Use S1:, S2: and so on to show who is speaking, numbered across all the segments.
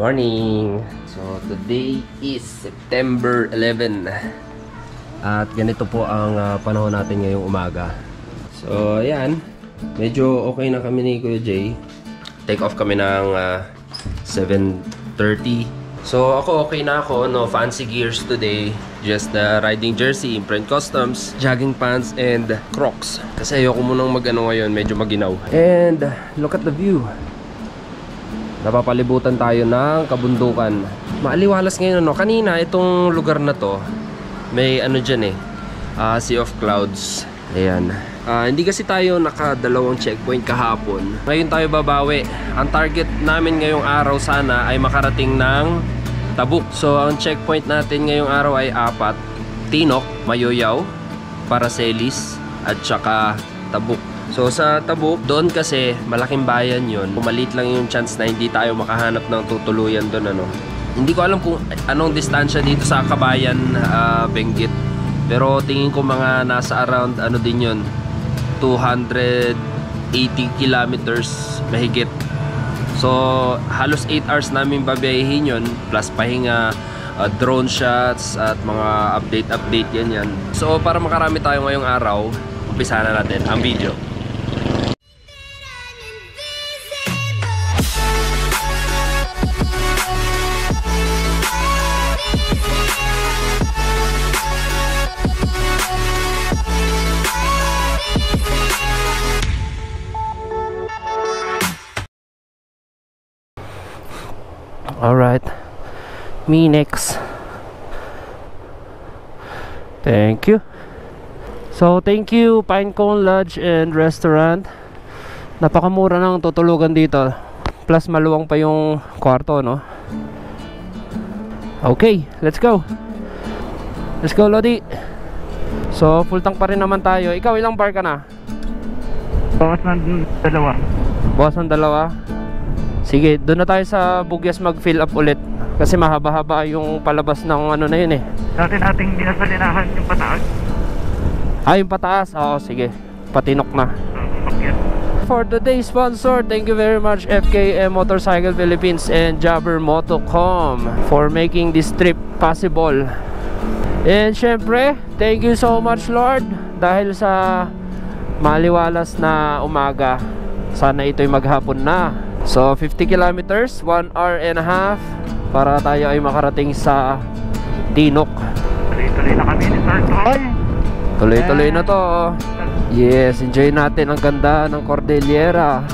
S1: Morning! So, today is September 11. At ganito po ang panahon natin ngayong umaga. So, ayan. Medyo okay na kami ni Kuya Jay. Take off kami ng 7:30. So, ako okay na ako. No fancy gears today. Just the riding jersey, Imprint Customs, jogging pants, and Crocs. Kasi ayoko munang mag-ano ngayon. Medyo maginaw. And look at the view. Napapalibutan tayo ng kabundukan. Maaliwalas ngayon, no? Kanina itong lugar na to may ano dyan Sea of Clouds. Ayan. Hindi kasi tayo nakadalawang checkpoint kahapon. Ngayon tayo babawi. Ang target namin ngayong araw sana ay makarating ng Tabuk. So ang checkpoint natin ngayong araw ay 4: Tinok, Mayoyaw, Paracelis, at saka Tabuk. So sa Tabuk, doon kasi malaking bayan yun. Maliit lang yung chance na hindi tayo makahanap ng tutuluyan doon, ano. Hindi ko alam kung anong distansya dito sa Kabayan, Benguet. Pero tingin ko mga nasa around ano din yun, 280 kilometers mahigit. So halos 8 hours namin babiyahin yun, plus pahinga, drone shots at mga update yan. So para makarami tayo ngayong araw, umpisa na natin ang video. Alright, me next. Thank you. So thank you Pinecone Lodge and Restaurant. Napakamura ng tutulugan dito. Plus maluwang pa yung kwarto, no? Okay, let's go. Let's go, Lodi. So full tank pa rin naman tayo. Ikaw ilang bar ka na?
S2: Bawas ng 2.
S1: Bawas ng 2? Sige, doon na tayo sa Bugyas mag-fill up ulit. Kasi mahaba-haba yung palabas ng ano na yun
S2: Dati nating binasalinahan yung pataas.
S1: Yung pataas? Oo, sige. Patinok na. For today's sponsor, thank you very much FKM Motorcycle Philippines and Jobber Moto.com for making this trip possible. And syempre, thank you so much Lord dahil sa maliwalas na umaga. Sana ito'y maghapon na. So 50 kilometers, 1 hour and a half para tayo ay makarating sa Tinok.
S2: Tuloy-tuloy na kami ni Sir Tol.
S1: Tuloy-tuloy na to. Yes, enjoy natin ang ganda ng Cordillera.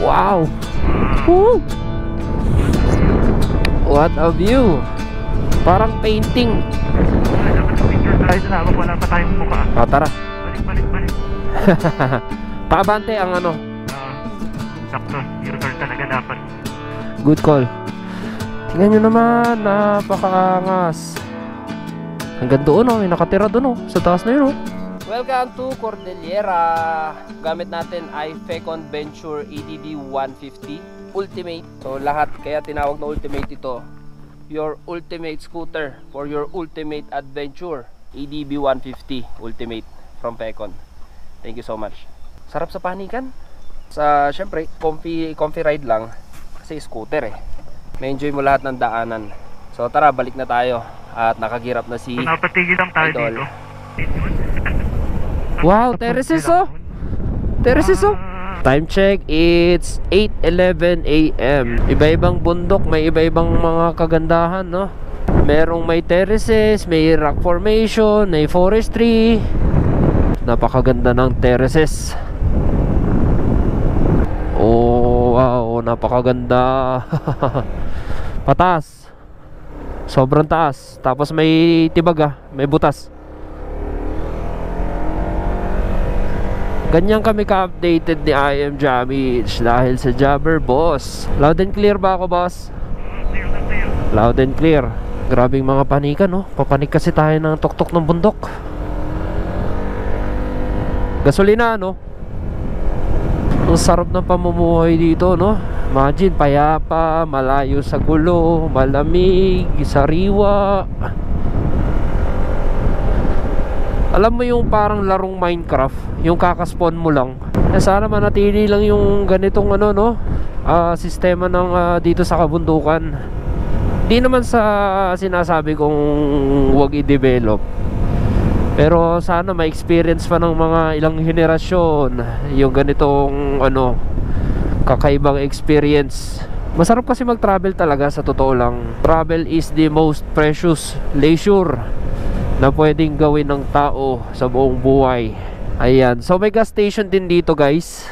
S1: Wow. Woo! What a view. Parang painting.
S2: Tayo na habang wala pa tayong mukha.
S1: Tara.
S2: Balik.
S1: Paabante ang ano.
S2: Sakto, yung turn talaga dapat.
S1: Good call. Tingnan nyo naman, napakaangas. Hanggang doon may nakatira doon sa taas na yun Welcome to Cordillera. Gamit natin ay Fecon Venture ADB 150 Ultimate. So lahat, kaya tinawag na Ultimate ito. Your ultimate scooter for your ultimate adventure. ADB 150 Ultimate from Fecon. Thank you so much. Sarap sa panikan. Syempre, comfy ride lang. Kasi scooter may enjoy mo lahat ng daanan. So tara, balik na tayo. At nakagirap na si
S2: Napatigil lang tayo
S1: Idol
S2: dito.
S1: Wow, terraces Terraces Time check, it's 8:11 AM. Iba-ibang bundok, may iba-ibang mga kagandahan, no? Merong may terraces, may rock formation, may forestry. Napakaganda ng terraces. Oh, wow, napakaganda. Pataas. Sobrang taas. Tapos may tibag may butas. Ganyan kami ka-updated ni I Am Jamich dahil sa Jobber Boss. Loud and clear ba ako, boss? Loud and clear. Grabing mga panikan, no? Papanik kasi tayo ng tuktok ng bundok. Gasolina, no? Ang sarap ng pamumuhay dito, no? Imagine, payapa, malayo sa gulo, malamig, sariwa. Alam mo yung parang larong Minecraft, yung kakaspawn mo lang. Sana manatili lang yung ganitong ano, no? sistema ng dito sa kabundukan. Di naman sa sinasabi kong huwag i-develop, pero sana ma-experience pa ng mga ilang henerasyon yung ganitong kakaibang experience. Masarap kasi mag-travel talaga, sa totoo lang. Travel is the most precious leisure na pwedeng gawin ng tao sa buong buhay. Ayan, so may gas station din dito, guys.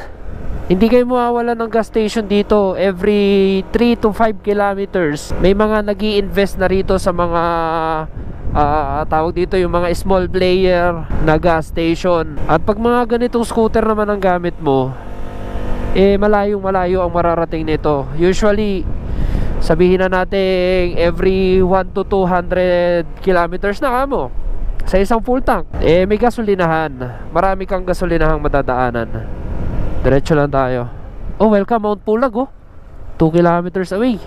S1: Hindi kayo mawawala ng gas station dito. Every 3 to 5 kilometers may mga nag-i-invest na rito sa mga tawag dito yung mga small player na gas station. At pag mga ganitong scooter naman ang gamit mo, malayong-malayo ang mararating nito. Usually, sabihin na natin every 1 to 200 kilometers na kamo sa isang full tank. May gasolinahan. Marami kang gasolinahang madadaanan. Diretso lang tayo. Oh, welcome Mount Pulag, 2 kilometers away.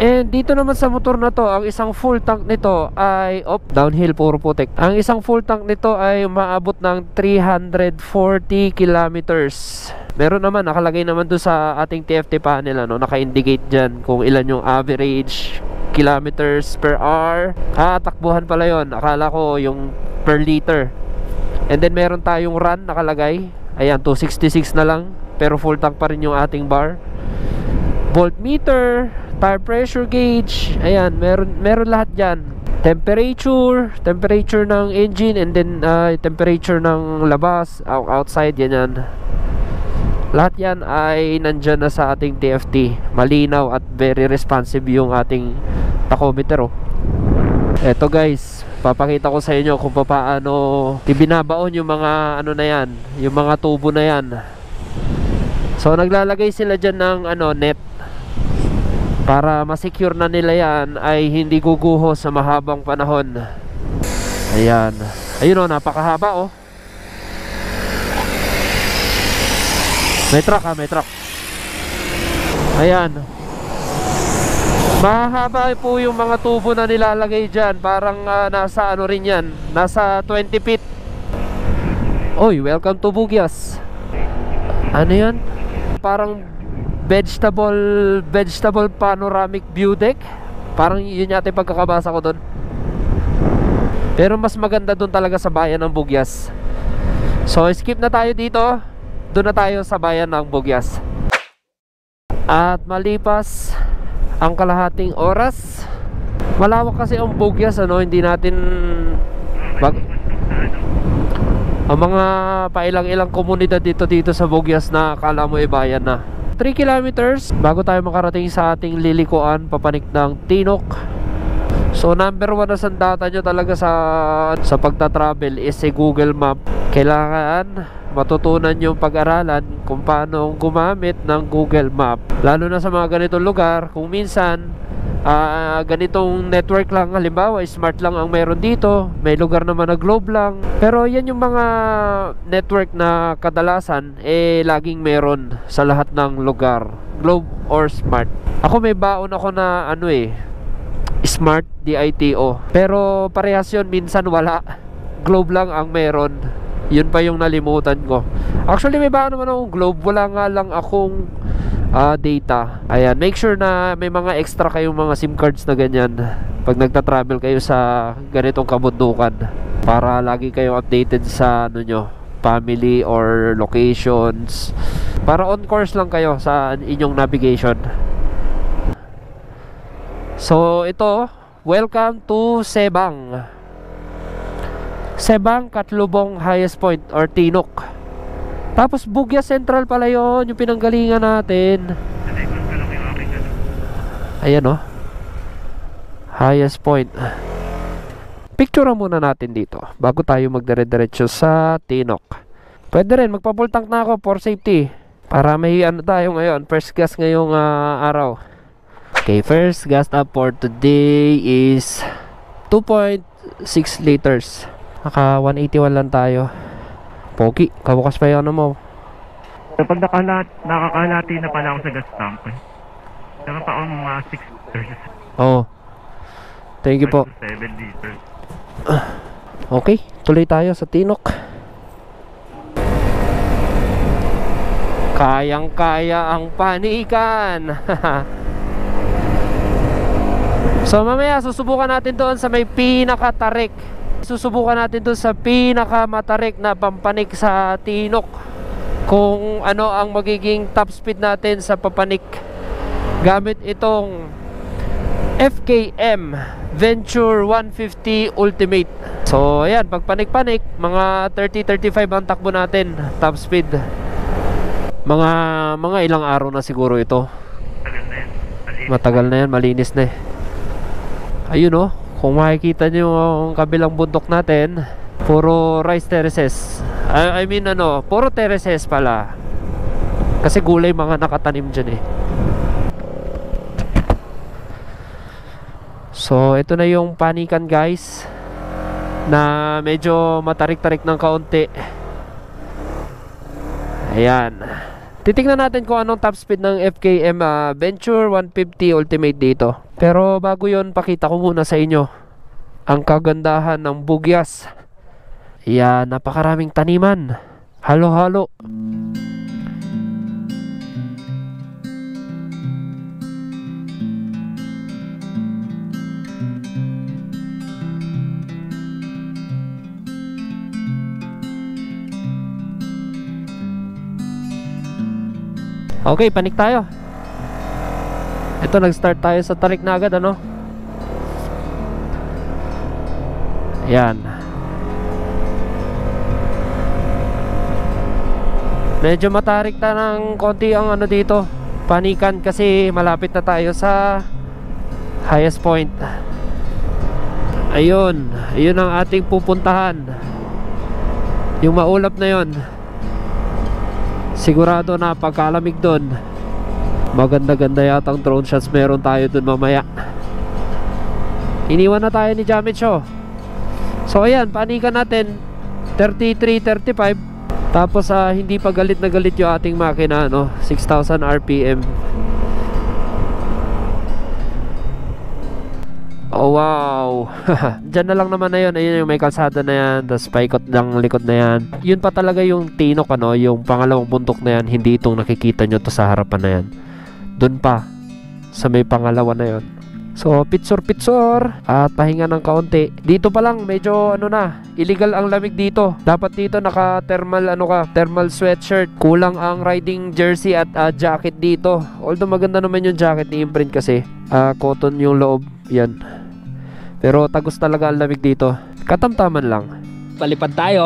S1: And dito naman sa motor na to, ang isang full tank nito ay downhill, puro putik. Ang isang full tank nito ay maabot ng 340 kilometers. Meron naman, nakalagay naman doon sa ating TFT panel, naka-indicate dyan kung ilan yung average kilometers per hour. Takbuhan pala yon. Akala ko yung per liter. And then meron tayong run nakalagay. Ayan, 266 na lang, pero full tank pa rin yung ating bar. Voltmeter, tire pressure gauge, ayan, meron lahat dyan. Temperature ng engine, and then temperature ng labas, outside, yan. Lahat yan ay nandyan na sa ating TFT. Malinaw at very responsive yung ating tachometer. Eto guys, papakita ko sa inyo kung paano ibinabaon yung mga na yan, yung mga tubo na yan. So naglalagay sila dyan ng net para ma-secure na nila yan ay hindi guguho sa mahabang panahon. Ayan. Ayun napakahaba May truck may truck. Ayan. Mahaba po yung mga tubo na nilalagay dyan. Parang nasa rin yan, nasa 20 feet. Oy, welcome to Bugyas. Ano yan? Parang vegetable panoramic view deck. Parang yun yata yung pagkakabasa ko doon. Pero mas maganda doon talaga sa bayan ng Bugyas. So skip na tayo dito. Doon na tayo sa bayan ng Bugyas. At malipas ang kalahating oras, malawak kasi ang Bugyas, hindi natin ang mga pailang-ilang komunidad dito sa Bugyas na akala mo bayan na. 3 kilometers bago tayo makarating sa ating lilikuan papanik ng Tinok. So number 1 na sandata nyo talaga sa pagta-travel is si Google Map. Kailangan matutunan yung pag-aralan kung paano gumamit ng Google Map, lalo na sa mga ganitong lugar. Kung minsan ganitong network lang, halimbawa smart lang ang meron dito, may lugar naman na globe lang, pero yan yung mga network na kadalasan laging meron sa lahat ng lugar, globe or smart. Ako may baon ako na smart DITO, pero parehas yun, minsan wala, globe lang ang meron. Yun pa yung nalimutan ko. Actually may baon naman akong globe, wala nga lang akong data. Ayan, make sure na may mga extra kayong mga SIM cards na ganyan pag nagta-travel kayo sa ganitong kabundukan, para lagi kayong updated sa family or locations, para on course lang kayo sa inyong navigation. So ito, welcome to Sebang Katlubong highest point or Tinok. Tapos Bugyas Central pala yun, yung pinanggalingan natin. Ayan highest point. Picture muna natin dito bago tayo magdire-diretso sa Tinok. Pwede rin, magpa-full tank na ako for safety, para may tayo ngayon, first gas ngayong araw. Okay, first gas up for today is 2.6 liters. Naka 181 lang tayo. Pogi, kabukas pa yun mo.
S2: Kapag nakakalati na pala ako sa gas tank, meron pa akong mga 6 liters.
S1: Thank you po.
S2: 7 liters.
S1: Okay, tuloy tayo sa Tinok. Kayang-kaya ang panikan. So mamaya susubukan natin doon sa may pinakatarik. Susubukan natin doon sa pinakamatarik na pampanik sa Tinok, kung ano ang magiging top speed natin sa papanik gamit itong FKM Venture 150 Ultimate. So ayan, pag panik-panik, mga 30-35 ang takbo natin top speed. Mga ilang araw na siguro ito. Matagal na yan, malinis na eh. Ayun oh, kung makikita nyo ang kabilang bundok natin, puro rice terraces. I mean ano, puro terraces pala. Kasi gulay mga nakatanim dyan eh. So ito na yung panikan guys, na medyo matarik-tarik ng kaunti. Ayan. Titignan natin kung anong top speed ng FKM Venture 150 Ultimate dito. Pero bago yon, pakita ko muna sa inyo ang kagandahan ng Bugyas. Ayan, napakaraming taniman. Halo-halo. Okay, panik tayo. Ito, nag-start tayo sa tarik na agad, ano? Ayan. Medyo matarik na ng konti ang ano dito, panikan, kasi malapit na tayo sa highest point. Ayun, ayun ang ating pupuntahan. Yung maulap na yon. Sigurado na pagkalamig doon, maganda-ganda yata ang drone shots meron tayo doon mamaya. Iniwan na tayo ni Jamit Show. So ayan, panikan natin 33-35. Tapos hindi pa galit na galit yung ating makina, no? 6,000 RPM. Oh wow. Diyan na lang naman na yun. Ayun yung may kalsada na yan, tapos paikot ng likod na yan. Yun pa talaga yung Tinok, ano? Yung pangalawang bundok na yan. Hindi itong nakikita nyo to sa harapan na yan. Doon pa sa may pangalawa na yun. So pitsor-pitsor at pahinga ng kaunti. Dito pa lang medyo ano na, illegal ang lamig dito. Dapat dito naka thermal thermal sweatshirt. Kulang ang riding jersey at jacket dito. Although maganda naman yung jacket ni Imprint kasi cotton yung loob. Yan. Pero tagos talaga ang lamig dito. Katamtaman lang. Palipad tayo.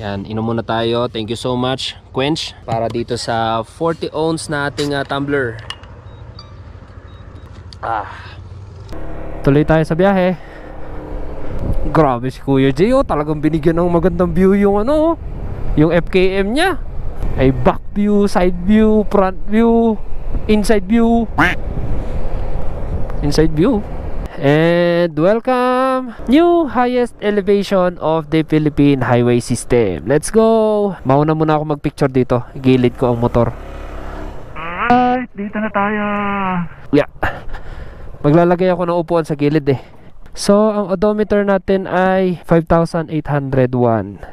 S1: Yan, inom muna tayo. Thank you so much, Quench, para dito sa 40 ounce na ating tumbler. Tuloy tayo sa biyahe. Grabe si Kuya Jay, talagang binigyan ng magandang view yung ano, yung FKM niya. Ay back view, side view, front view, inside view. Inside view. And welcome, new highest elevation of the Philippine highway system. Let's go. Mauna muna ako magpicture dito. Gilid ko ang motor.
S2: Alright, dito na tayo.
S1: Yeah. Maglalagay ako ng upuan sa gilid eh. So ang odometer natin ay 5,801.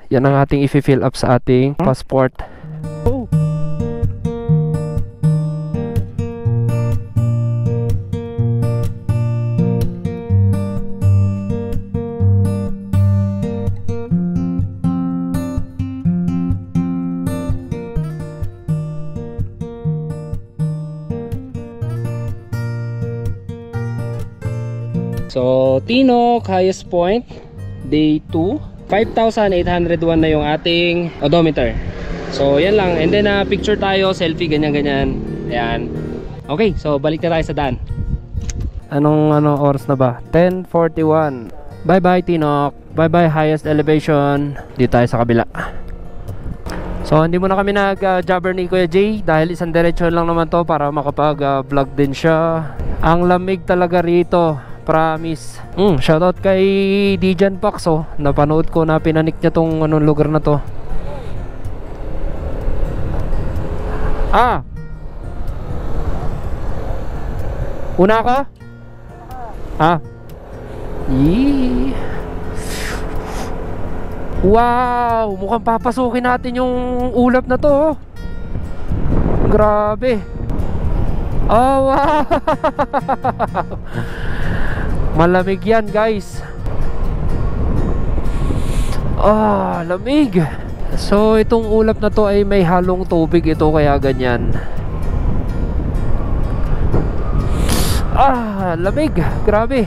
S1: Yan ang ating i-fill up sa ating passport. Oh. So, Tinok, highest point, day 2. 5,801 na yung ating odometer. So, yan lang. And then, picture tayo, selfie, ganyan-ganyan. Ayan. Okay, so balik na tayo sa daan. Anong oras na ba? 10:41. Bye-bye, Tinok. Bye-bye, highest elevation. Dito tayo sa kabila. So, hindi muna kami nag-jobber ni Kuya Jay dahil isang diretsyon lang naman to para makapag-vlog din siya. Ang lamig talaga rito, promise. Shoutout kay Dijan Pax, oh. Napanood ko na pinanik niya tong lugar na to. Una ako? Yee. Wow, mukhang papasukin natin yung ulap na to, oh. Grabe. Oh, wow. Malamig yan, guys. Lamig. So, itong ulap na to ay may halong tubig ito, kaya ganyan. Lamig. Grabe.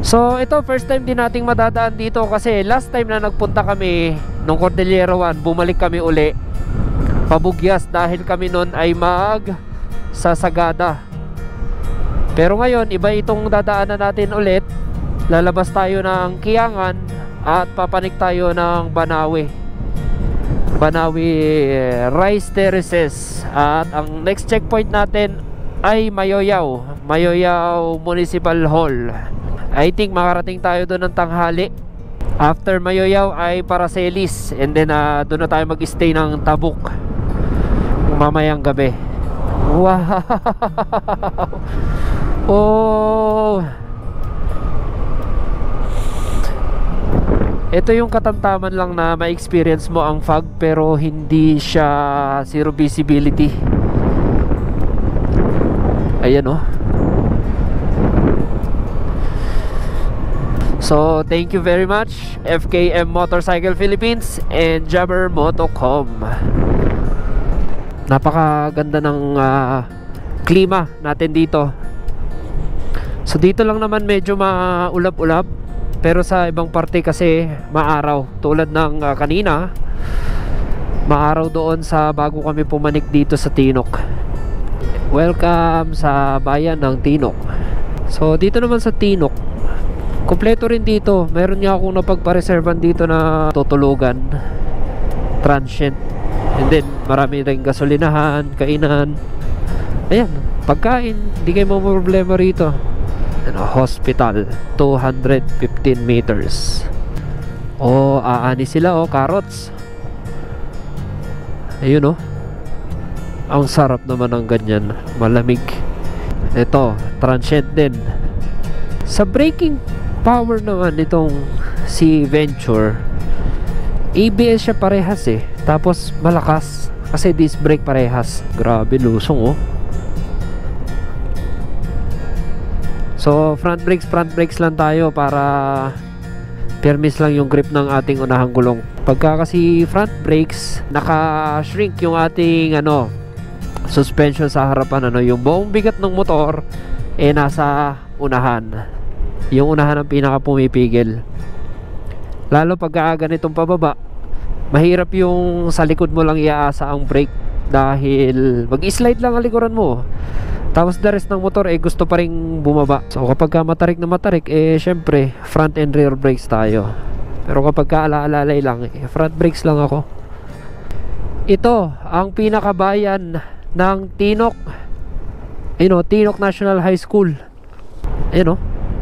S1: So, ito first time din nating madadaan dito kasi last time na nagpunta kami nung Cordillera 1, bumalik kami uli pabugyas dahil kami nun ay sasagada. Pero ngayon, iba itong dadaanan natin ulit. Lalabas tayo ng Kiangan at papanik tayo ng Banawe Rice Terraces. At ang next checkpoint natin ay Mayoyaw Municipal Hall. I think makarating tayo doon ng tanghali. After Mayoyaw ay Paracelis. And then doon na tayo mag-stay ng Tabuk mamayang gabi. Wow. Oh. Ito yung katamtaman lang na ma-experience mo ang fog pero hindi siya zero visibility. Ayan, oh. So, thank you very much FKM Motorcycle Philippines and Jabber Motocom. Napakaganda ng klima natin dito. So, dito lang naman medyo maulap-ulap, pero sa ibang parte kasi maaraw. Tulad ng kanina, maaraw doon sa bago kami pumanik dito sa Tinok. Welcome sa bayan ng Tinok. So, dito naman sa Tinok, kompleto rin dito. Meron niya akong napagpareservan dito na tutulugan, transient. And then marami rin gasolinahan, kainan. Ayan, pagkain, hindi kayo problema rito. Hospital, 215 meters. Aani sila, carrots. Ayun, ang sarap naman ng ganyan, malamig. Ito, transient din. Sa braking power naman itong si Venture, ABS siya parehas tapos malakas kasi disc brake parehas. Grabe, lusong, So front brakes lang tayo para permis lang yung grip ng ating unahang gulong. Pagka kasi front brakes, naka-shrink yung ating suspension sa harapan. Yung buong bigat ng motor nasa unahan. Yung unahan ang pinaka pumipigil. Lalo pag ganitong pababa, mahirap yung sa likod mo lang iaasa ang brake dahil mag-slide lang ang likuran mo. Tapos the rest ng motor gusto pa rin bumaba. So kapag matarik na matarik, syempre front and rear brakes tayo. Pero kapag ala-alalay lang, front brakes lang ako. Ito ang pinakabayan ng Tinok. Tinok National High School.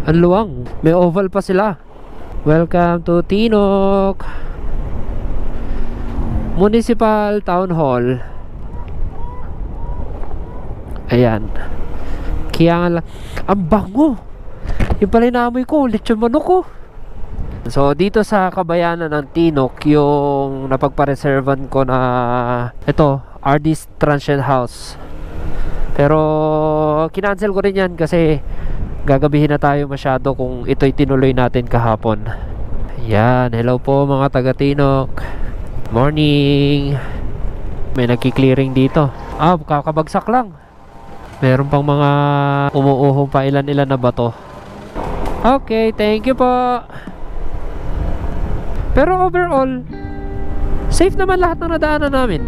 S1: Ang luwang. May oval pa sila. Welcome to Tinok Municipal Town Hall. Ayan. Kaya ang bango. Yung pala inaamoy ko, lechon manok ko. So dito sa kabayanan ng Tinok, yung napagpareservan ko na ito, RD's Transient House. Pero kinancel ko rin yan kasi gagabihin na tayo masyado kung ito'y tinuloy natin kahapon. Yan, hello po mga taga Tinok. Morning. May nagki-clearing dito. Kakabagsak lang. Meron pang mga umuuhong pa ilan-ilan na bato.
S3: Okay, thank you po. Pero overall, safe naman lahat ng nadaanan namin.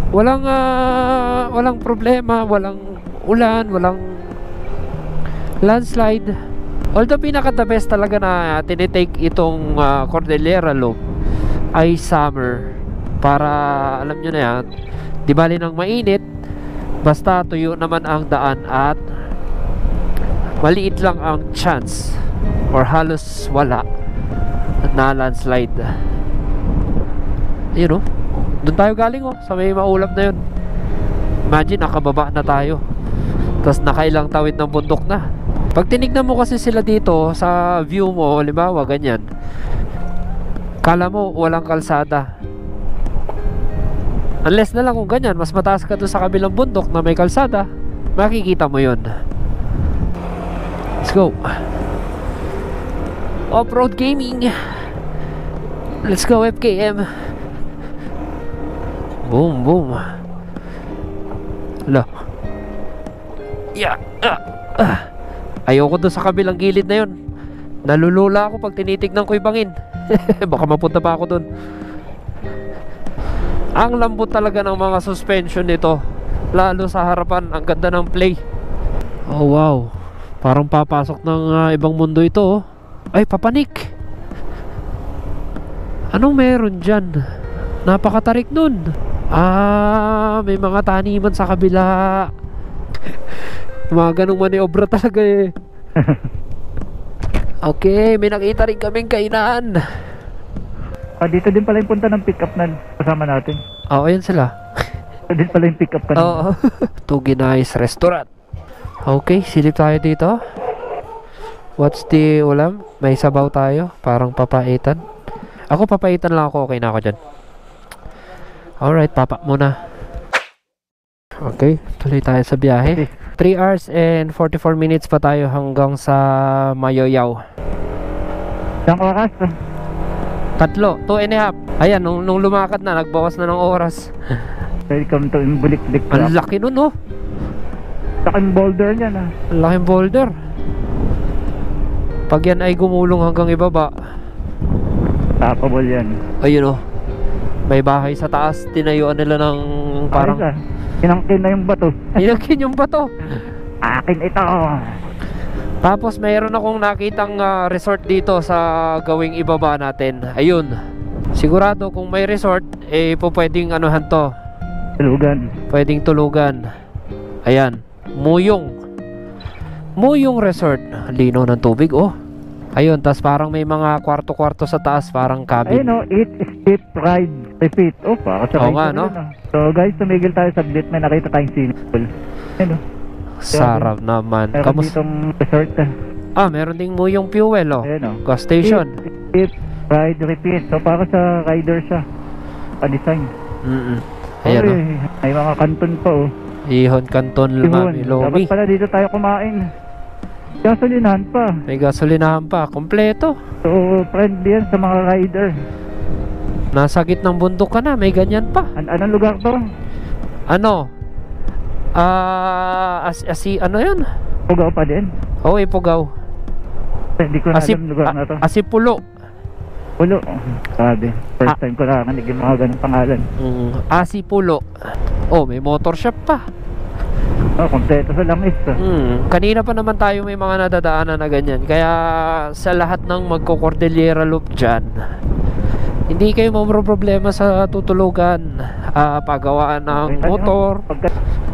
S3: Walang problema, walang ulan, walang landslide. Although pinaka the best talaga na tinitake itong Cordillera Loop ay summer. Para alam nyo na yan, di bali nang mainit, basta tuyo naman ang daan at maliit lang ang chance or halos wala na landslide. Ayun, doon tayo galing, sa may maulap na yun. Imagine, nakababa na tayo, tapos nakailang tawid ng bundok na. Pag tinignan mo kasi sila dito sa view mo, halimbawa ganyan, kala mo walang kalsada. Unless na lang kung ganyan, mas mataas ka doon sa kabilang bundok na may kalsada, makikita mo yun. Let's go. Off-road gaming. Let's go FKM. Boom, boom. Hala. Yeah. Ayoko doon sa kabilang gilid na yun. Nalulula ako pag tinitignan ko yung bangin. Baka mapunta pa ako doon. Ang lambot talaga ng mga suspension nito, lalo sa harapan. Ang ganda ng play. Oh wow, parang papasok ng ibang mundo ito. Ay, papanik. Anong meron dyan? Napakatarik nun. May mga taniman sa kabila. Mga ganong maniobra talaga eh. Okay, may nakita rin kaming kainan.
S2: Dito din pala yung punta ng pick up na kasama natin.
S3: Oo, ayan sila.
S2: Dito din pala yung pick up kanina.
S3: Oo. Tugi Nice Restaurant. Okay, silip tayo dito. What's the ulam? May sabaw tayo. Parang papaitan. Ako papaitan lang ako. Okay na ako dyan. Alright, papa muna. Okay, tuloy tayo sa biyahe. 3 hours and 44 minutes pa tayo hanggang sa Mayoyaw.
S2: Isang oras.
S3: 3, 2.5. Ayan, nung lumakad na, nagbawas na ng oras.
S2: Welcome to Imbulik-lik.
S3: Ang laki nun, oh.
S2: Laking boulder niyan, ah.
S3: Ang laking boulder. Pag yan ay gumulong hanggang ibaba,
S2: Tapable yan.
S3: ayun, oh. May bahay sa taas. Tinayuan nila ng parang
S2: Inangkin na yung bato.
S3: inangkin yung bato.
S2: Akin ito.
S3: Tapos mayroon akong nakitang resort dito sa gawing ibaba natin. Ayun. Sigurado kung may resort, pwedeng anuhan to.
S2: Tulugan.
S3: Pwedeng tulugan. Ayan. Muyong Resort. Lino ng tubig, oh. Ayun, tas parang may mga kwarto-kwarto sa taas, parang cabin.
S2: Ayun, eat, skip, ride, repeat. Para sa
S3: Oo nga, no?
S2: So guys, tumigil tayo saglit. May nakita tayong swimming pool. Ayun,
S3: Sarap naman.
S2: meron ditong resort.
S3: Meron ding Muyong Fuel, oh.
S2: Ayun,
S3: Gas station.
S2: Skip, ride, repeat. So para sa rider siya. Pa-design.
S3: Ayan, oh.
S2: May mga kanton pa, oh.
S3: Ihon Canton Mami Lomi.
S2: Dapat pala dito tayo kumain. Gasolinahan pa.
S3: May gasolinahan pa. Kompleto.
S2: So friendly yan sa mga rider.
S3: Nasa gitnang bundok ka na. May ganyan pa.
S2: Anong lugar to?
S3: Ano? Ano yun?
S2: Pugaw pa din.
S3: Oo, Ipugaw.
S2: Hindi ko na alam lugar na to.
S3: Asipulo.
S2: Pulo. Sabi. First time ko narinig yung mga ganung pangalan.
S3: Asipulo. Oh, may motor shop pa.
S2: Kompleto sa langis.
S3: Kanina pa naman tayo may mga nadadaanan na ganyan. Kaya sa lahat ng magko-Cordillera Loop dyan, hindi kayo problema sa tutulugan, paggawaan ng motor.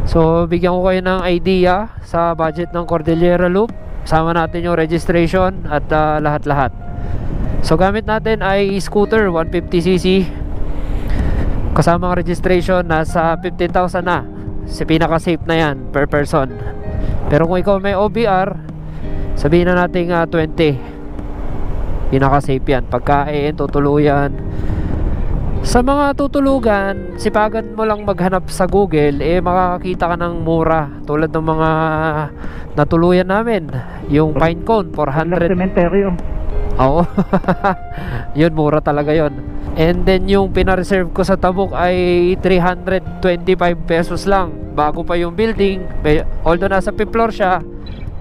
S3: So bigyan ko kayo ng idea sa budget ng Cordillera Loop. Sama natin yung registration at lahat-lahat. So gamit natin ay scooter 150cc. Kasama ang registration, nasa 15,000 na. Pinaka safe na yan per person. Pero kung ikaw may OBR, sabihin na natin 20. Pinaka safe yan. Pagkain, tutuluyan. Sa mga tutulugan, sipagan mo lang maghanap sa Google, makakakita ka ng mura. Tulad ng mga natuluyan namin. Yung Pine Cone, 400.
S2: Cementerio.
S3: Oo. Yun, mura talaga yun. And then yung pinareserve ko sa Tabuk ay 325 pesos lang. Bago pa yung building. Although nasa 5th floor siya,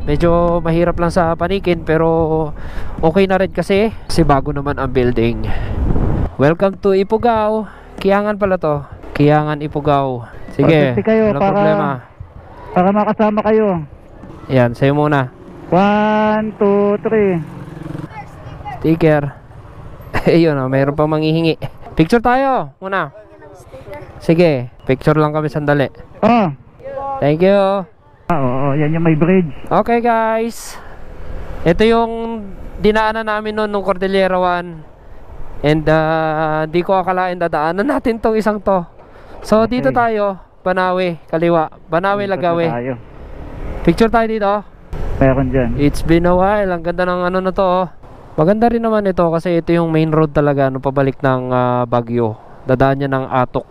S3: Medyo mahirap lang sa panikin pero okay na rin kasi bago naman ang building. Welcome to Ifugao. Kiangan pala to. Kiangan, Ifugao. Sige,
S2: Pagkakti kayo
S3: walang problema.
S2: para makasama kayo.
S3: Yan, sa'yo muna.
S2: 1, 2, 3.
S3: Sticker. Ayun o, mayroon pang manghihingi. Picture tayo muna. Sige, picture lang kami sandali.
S2: Oh.
S3: Thank you.
S2: Oo, yan yung may bridge.
S3: Okay guys, ito yung dinaanan namin noon nung Cordillera 1. And di ko akalain dadaanan natin tong isang to. So
S2: Okay.
S3: dito tayo, Banawe, kaliwa. Banawe,
S2: Dito
S3: Lagawe.
S2: tayo.
S3: Picture tayo dito.
S2: Meron dyan.
S3: It's been a while. Ang ganda ng ano na to oh. Maganda rin naman ito kasi ito yung main road talaga no, pabalik ng Baguio. Dadaan niya ng Atok.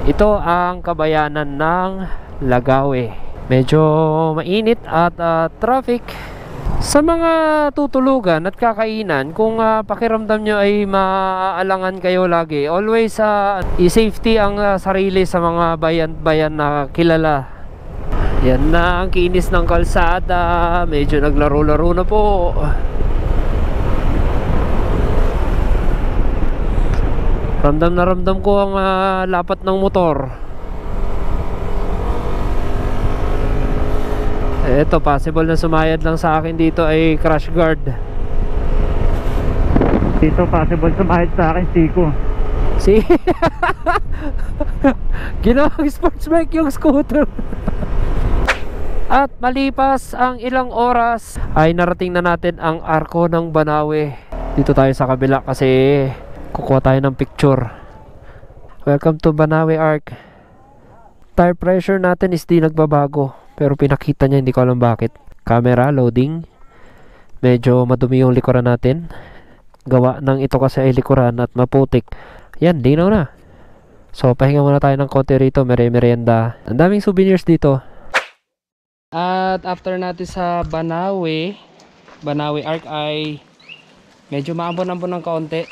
S3: Ito ang kabayanan ng Lagawe. Medyo mainit at traffic. Sa mga tutulugan at kakainan, kung pakiramdam nyo ay maaalangan kayo lagi, always i-safety ang sarili sa mga bayan-bayan na kilala. Yan na ang kinis ng kalsada. Medyo naglaro-laro na po. Ramdam na ramdam ko ang lapat ng motor. Eto, possible na sumayad lang sa akin dito ay crash guard.
S2: Dito possible sumahid sa akin, Siko.
S3: Si ginawang sports bike yung scooter. At malipas ang ilang oras ay narating na natin ang arko ng Banawe. Dito tayo sa kabila kasi kukuha tayo ng picture. Welcome to Banawe Arc. Tire pressure natin is di nagbabago, pero pinakita niya, hindi ko alam bakit. Camera loading, medyo madumi yung likuran natin. Gawa ng ito kasi ay likuran at maputik. Yan, linaw na. So pahinga muna tayo ng konti rito, merienda. Ang daming souvenirs dito. At after natin sa Banawe Arc ay medyo maambon-ambon ng kaunti.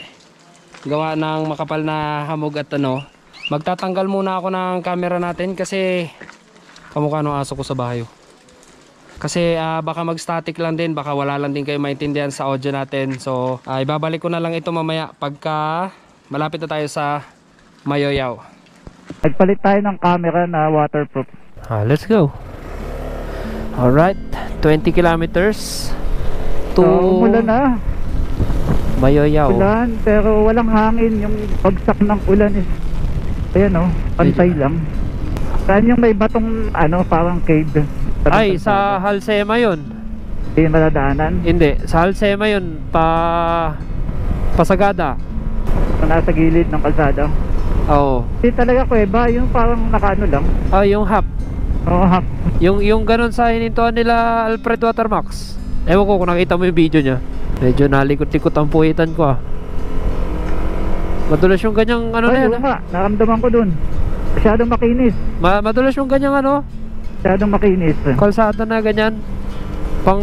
S3: Gawa ng makapal na hamog at ano. Magtatanggal muna ako ng camera natin kasi kamukha ng aso ko sa bahay. Kasi baka mag-static lang din, baka wala lang din kayo maintindihan sa audio natin. So ibabalik ko na lang ito mamaya pagka malapit na tayo sa Mayoyaw.
S2: Nagpalit tayo ng camera na waterproof.
S3: Let's go. Alright, 20 kilometers to
S2: Umulan na.
S3: Mayoyaw.
S2: Ulan, pero walang hangin. Yung bagsak ng ulan is, ayan o, pantay lang. Saan yung may batong, parang cave?
S3: Ay, sa Halsema yun.
S2: Hindi madadaanan.
S3: Hindi, sa Halsema yun, Pasagada.
S2: Nasa gilid ng kalsada.
S3: Oo.
S2: Hindi talaga kuweba, yung parang nakaano lang.
S3: Yung hap.
S2: Oo, hap.
S3: Yung ganun sa hinintuan nila Alfred Watermax. Ewan ko kung nakita mo yung video niya. Medyo nalikot-likot ang puwitan ko Madulas yung ganyang ano na
S2: Ay,
S3: yan.
S2: naramdaman ko dun. Masyadong makinis.
S3: Madulas yung ganyang
S2: Masyadong makinis.
S3: kalsada na ganyan. Pang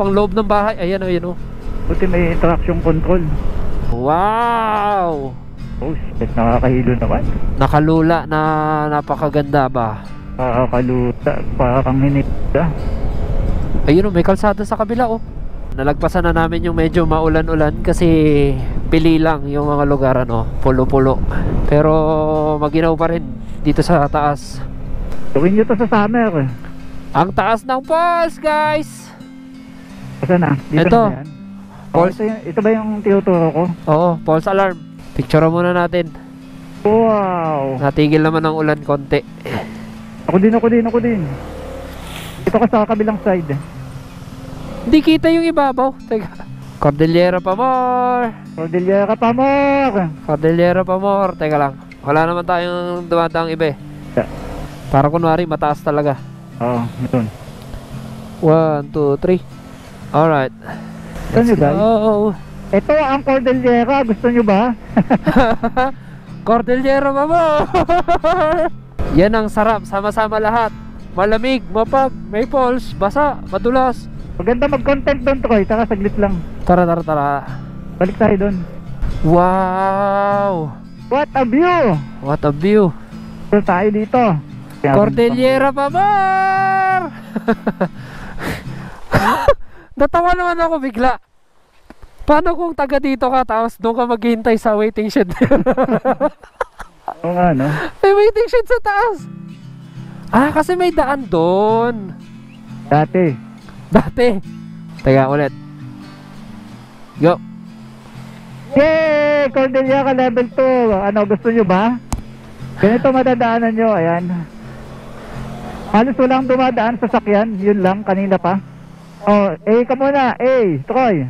S3: loob ng bahay. Ayan o.
S2: Buti may traction control.
S3: Wow!
S2: Oh shit, nakakahilo naman.
S3: Nakalula na napakaganda ba?
S2: Nakakaluta, parang hinita.
S3: Ayun may kalsada sa kabila Nalagpasan na namin yung medyo maulan-ulan kasi pili lang yung mga lugar pulo-pulo. Pero maginaw pa rin dito sa taas.
S2: Gawin nyo to sa summer.
S3: Ang taas ng falls, guys!
S2: Saan na? Dito
S3: Ito.
S2: na ba yan?
S3: Falls.
S2: Ito ba yung tinuturo ko?
S3: Oo, false alarm. Picture muna natin.
S2: Wow!
S3: Natigil naman ang ulan konti.
S2: Ako din. Ito ka sa kabilang side.
S3: Hindi kita yung ibabaw. Teka. Cordillera pa more.
S2: Cordillera pa more.
S3: Cordillera pa more. Teka lang. Wala naman tayong dumadaang iba
S2: Yeah.
S3: Para kunwari mataas talaga.
S2: Oo, yun.
S3: 1, 2, 3. Alright.
S2: Gusto nyo guys?
S3: Oh.
S2: Ito ang Cordillera. Gusto nyo ba?
S3: Cordillera pa more. Yan ang sarap. Sama-sama lahat. Malamig, mapag, may falls, basa, madulas.
S2: Maganda mag-content doon, Troy. Tara, saglit lang.
S3: Tara.
S2: Balik tayo doon.
S3: Wow!
S2: What a view!
S3: What a view!
S2: So tayo dito.
S3: Cordillera pa more! Natawa naman ako bigla. Paano kung taga dito ka tapos doon ka maghihintay sa waiting shed?
S2: Oo nga, no?
S3: May waiting shed sa taas. Ah, kasi may daan doon.
S2: Dati.
S3: Teka ulit. Go.
S2: Yay! Cordillera level 2. Ano, gusto nyo ba? Ganito madadaanan nyo, ayan. Halos walang dumadaan sa sakyan. Yun lang, kanina pa. Oh, ka muna. Troy.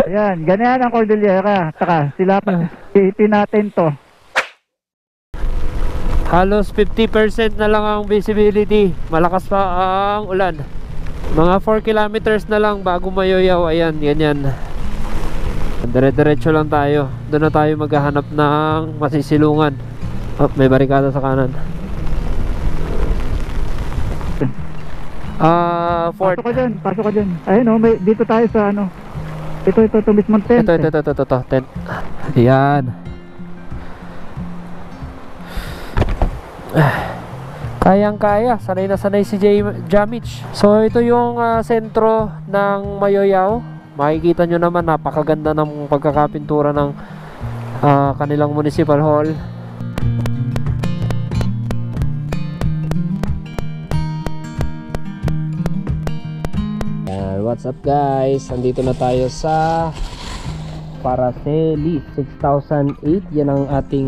S2: Ayan, ganyan ang Cordillera. Taka, sila pa. Iitin natin to.
S3: Halos 50% na lang ang visibility. Malakas pa ang ulan. Mga 4 kilometers na lang bago Mayoyaw. Ayan, ganyan. Dire-diretso lang tayo. Doon na tayo maghahanap ng masisilungan. Oh, may barikada sa kanan. Fort.
S2: Pasok ka dyan. Ayun, may, dito tayo sa ano. Ito mismong tent.
S3: Ito. Tent. Ayan. Kayang-kaya. Sanay na sanay si Jamich. So, ito yung sentro ng Mayoyaw. Makikita nyo naman, napakaganda ng pagkakapintura ng kanilang municipal hall. What's up guys? Andito na tayo sa Paraceli 6008. Yan ang ating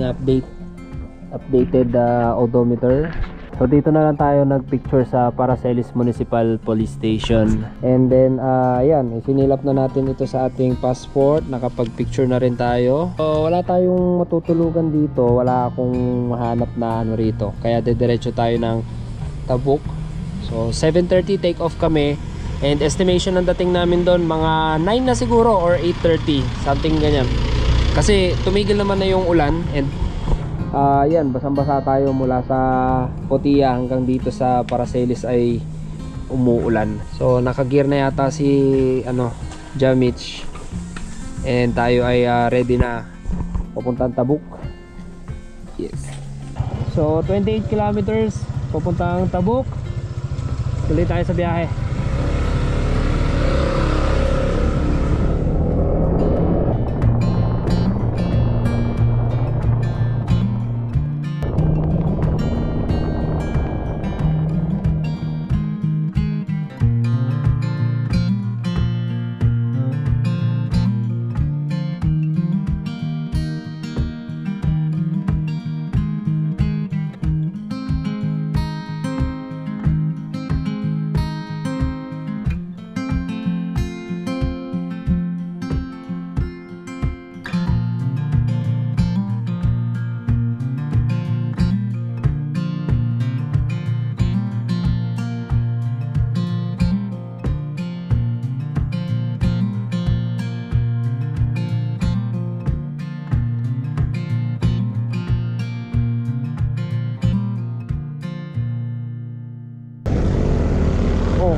S3: updated odometer. So dito na lang tayo nagpicture sa Paracelis Municipal Police Station. And then ayan, isinilap na natin ito sa ating passport. Nakapag-picture na rin tayo. So wala tayong matutulugan dito. Wala akong mahanap na ano rito. Kaya didiretso tayo ng Tabuk. So 7:30 take off kami. And estimation ng dating namin doon mga 9 na siguro or 8:30, something ganyan. Kasi tumigil naman na yung ulan. And yan, basang-basa tayo mula sa Potia hanggang dito sa Paracelis ay umuulan. So nakagear na yata si Jamich. And tayo ay ready na papuntang Tabuk. Yes. So 28 kilometers papuntang Tabuk. Tuloy tayo sa biyahe.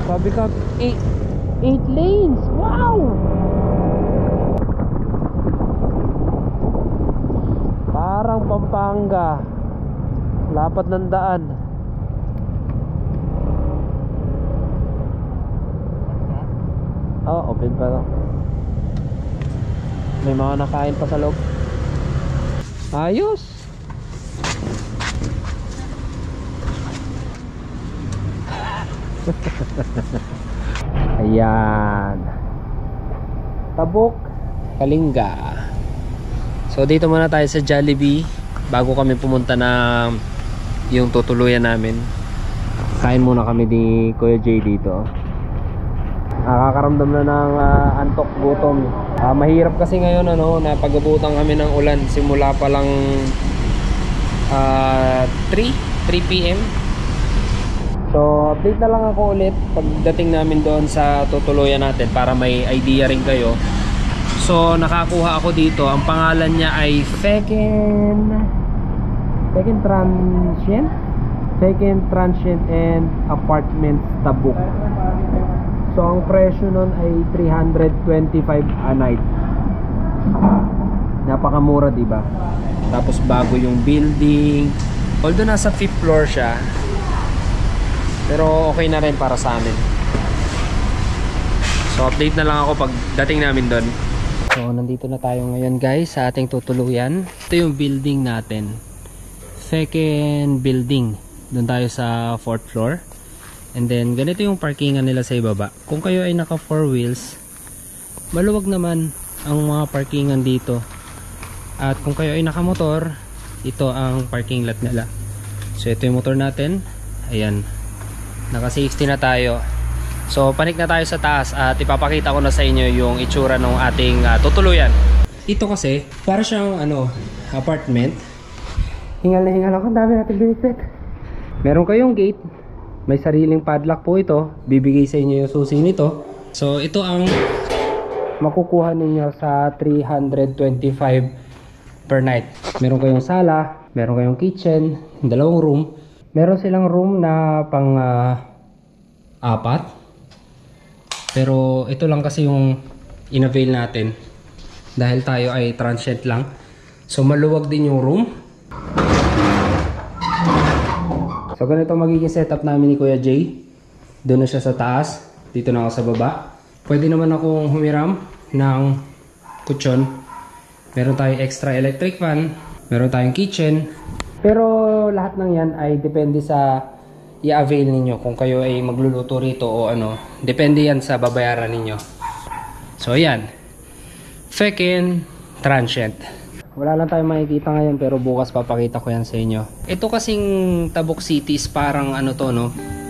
S3: Sabi ka, 8 lanes. Wow! Parang Pampanga. Lapat ng daan. Oh, open pa lang. May mga nakain pa sa loob. Ayos! Ayan, Tabuk, Kalinga. So dito muna tayo sa Jollibee bago kami pumunta na yung tutuluyan namin. Kain muna kami ni Kuya Jay dito. Nakakaramdam na ng antok, gutom. Mahirap kasi ngayon napag-abutan kami ng ulan simula pa lang 3 PM. So update na lang ako ulit pagdating namin doon sa tutuluyan natin para may idea rin kayo. So nakakuha ako dito. Ang pangalan niya ay Feken Transient and Apartments Tabuk. So ang presyo nun ay 325 a night. Napakamura, diba? Tapos bago yung building. Although nasa 5th floor siya, pero okay na rin para sa amin.
S1: So update na lang ako pag dating namin doon. So nandito na tayo ngayon guys sa ating tutuluyan. Ito yung building natin, second building. Doon tayo sa 4th floor. And then ganito yung parkingan nila sa ibaba. Kung kayo ay naka 4 wheels, maluwag naman ang mga parkingan dito. At kung kayo ay naka motor, ito ang parking lot nila. So ito yung motor natin. Ayan, naka 60 na tayo. So panik na tayo sa taas at ipapakita ko na sa inyo yung itsura ng ating tutuluyan. Ito kasi para siyang apartment. Hingal na hingal ako, dami natin binitbit. Meron kayong gate, may sariling padlock po ito. Bibigay sa inyo yung susi nito. So ito ang makukuha ninyo sa 325 per night. Meron kayong sala, meron kayong kitchen, dalawang room. Meron silang room na pang 4. Pero ito lang kasi yung in-avail natin dahil tayo ay transient lang. So maluwag din yung room. So ganito magiging setup namin ni Kuya Jay. Doon na siya sa taas, dito na ako sa baba. Pwede naman akong humiram ng kutsyon. Meron tayong extra electric fan, meron tayong kitchen. Pero lahat ng yan ay depende sa i-avail ninyo. Kung kayo ay magluluto rito o depende yan sa babayaran ninyo. So ayan, second transient. Wala lang tayong makikita ngayon pero bukas papakita ko yan sa inyo. Ito kasing Tabuk City is parang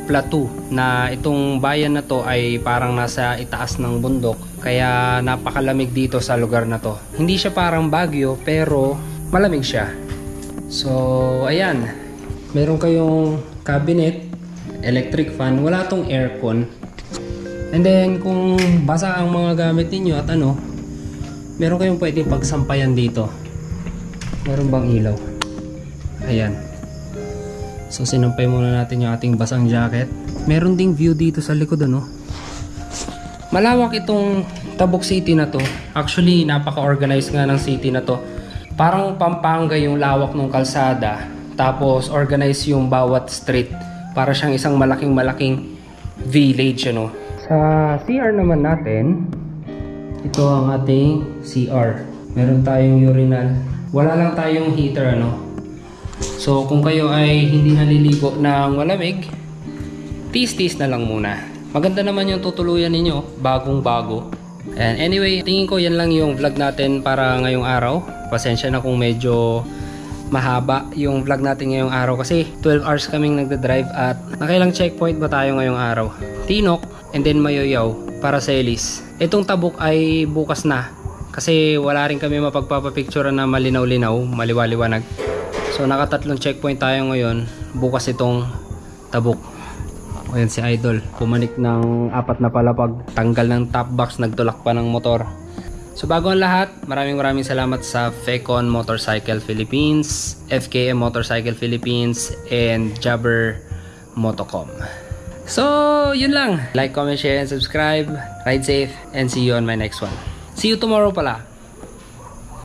S1: plateau, na itong bayan na to ay parang nasa itaas ng bundok. Kaya napakalamig dito sa lugar na to. Hindi siya parang Baguio pero malamig siya. So ayan, meron kayong cabinet, electric fan, wala tong aircon. And then kung basa ang mga gamit ninyo at meron kayong pwede pagsampayan dito. Meron bang ilaw? Ayan. So sinampay muna natin yung ating basang jacket. Meron ding view dito sa likod Malawak itong Tabuk City na to. Actually napaka-organized nga ng city na to. Parang Pampanga yung lawak ng kalsada. Tapos organize yung bawat street. Para siyang isang malaking village Sa CR naman natin, ito ang ating CR. Meron tayong urinal. Wala lang tayong heater So kung kayo ay hindi naliligo ng malamig, tiis-tiis na lang muna. Maganda naman yung tutuluyan ninyo, bagong bago. And anyway, tingin ko yan lang yung vlog natin para ngayong araw. Pasensya na kung medyo mahaba yung vlog natin ngayong araw kasi 12 hours kaming nagda-drive at nakailang checkpoint ba tayo ngayong araw? Tinok and then Mayoyaw para sa Elis. Itong Tabuk ay bukas na kasi wala rin kami mapagpapapicture na malinaw-linaw, maliwaliwanag. So nakatatlong checkpoint tayo ngayon. Bukas itong Tabuk. Ayan si Idol, pumanik ng 4 na palapag, tanggal ng top box, nagtulak pa ng motor. So bago ang lahat, maraming salamat sa Fecon Motorcycle Philippines, FKM Motorcycle Philippines, and Jabber Motocom. So yun lang, like, comment, share, and subscribe. Ride safe and see you on my next one. See you tomorrow pala.